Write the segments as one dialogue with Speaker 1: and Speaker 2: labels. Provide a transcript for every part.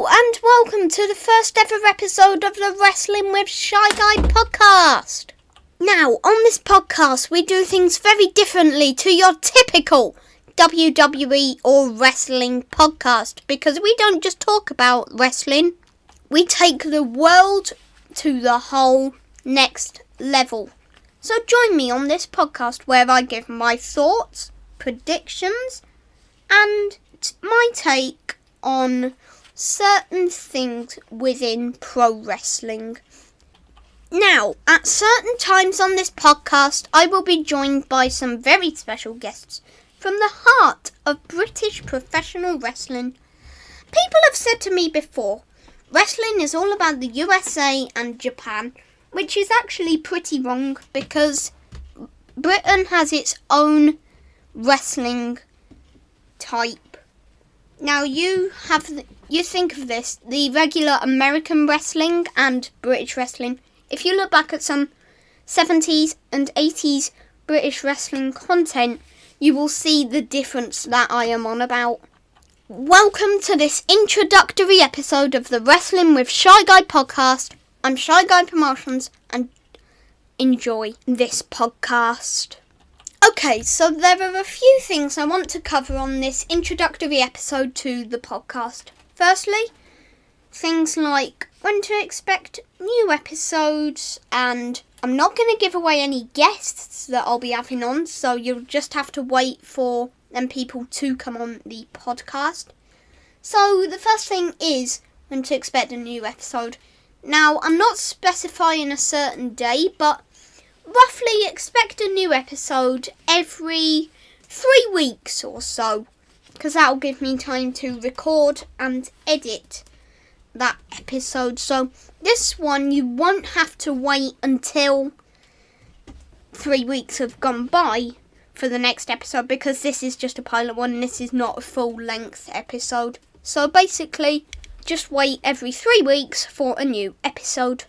Speaker 1: Hello and welcome to the first ever episode of the Wrestling with Shy Guy podcast. Now, on this podcast we do things very differently to your typical WWE or wrestling podcast because we don't just talk about wrestling, we take the world to the whole next level. So join me on this podcast where I give my thoughts, predictions and my take on certain things within pro wrestling. Now, at certain times on this podcast, I will be joined by some very special guests from the heart of British professional wrestling. People have said to me before, wrestling is all about the USA and Japan, which is actually pretty wrong because Britain has its own wrestling type. Now you think of this, the regular American wrestling and British wrestling. If you look back at some 70s and 80s British wrestling content, you will see the difference that I am on about. Welcome to this introductory episode of the Wrestling with Shy Guy podcast. I'm Shy Guy Promotions and enjoy this podcast. Okay, so there are a few things I want to cover on this introductory episode to the podcast. Firstly, things like when to expect new episodes, and I'm not going to give away any guests that I'll be having on, so you'll just have to wait for them people to come on the podcast. So the first thing is when to expect a new episode. Now, I'm not specifying a certain day, but roughly expect a new episode every 3 weeks or so, because that'll give me time to record and edit that episode. So this one you won't have to wait until 3 weeks have gone by for the next episode, because this is just a pilot one and this is not a full length episode. So basically just wait every 3 weeks for a new episode.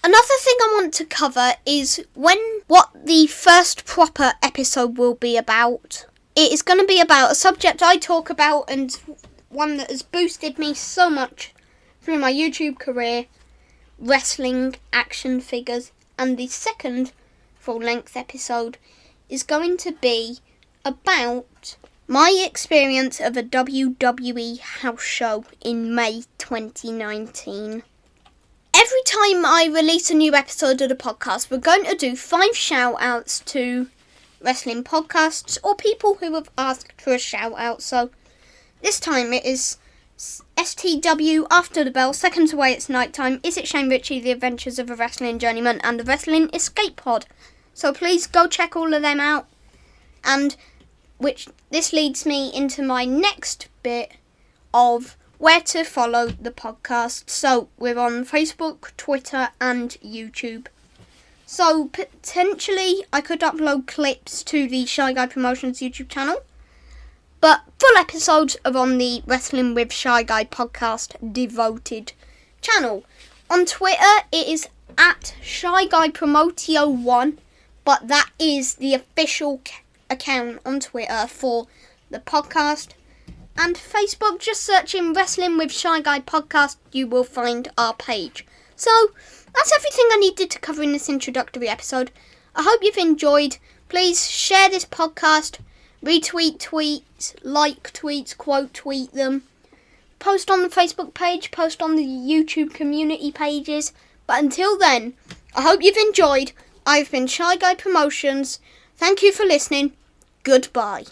Speaker 1: Another thing I want to cover is what the first proper episode will be about. It is going to be about a subject I talk about and one that has boosted me so much through my YouTube career, wrestling action figures. And the second full-length episode is going to be about my experience of a WWE house show in May 2019. Every time I release a new episode of the podcast, we're going to do 5 shout-outs to wrestling podcasts or people who have asked for a shout-out. So this time it is STW After the Bell, Seconds Away It's Nighttime, Is It Shane Ritchie, The Adventures of a Wrestling Journeyman, and the Wrestling Escape Pod. So please go check all of them out. And this leads me into my next bit of where to follow the podcast. So we're on Facebook, Twitter and YouTube. So potentially I could upload clips to the Shy Guy Promotions YouTube channel, but full episodes are on the Wrestling with Shy Guy podcast devoted channel. On Twitter it is at Shy Guy Promotio1, but that is the official account on Twitter for the podcast. And Facebook, just searching Wrestling with Shy Guy podcast, you will find our page. So, that's everything I needed to cover in this introductory episode. I hope you've enjoyed. Please share this podcast, retweet tweets, like tweets, quote tweet them. Post on the Facebook page, post on the YouTube community pages. But until then, I hope you've enjoyed. I've been Shy Guy Promotions. Thank you for listening. Goodbye.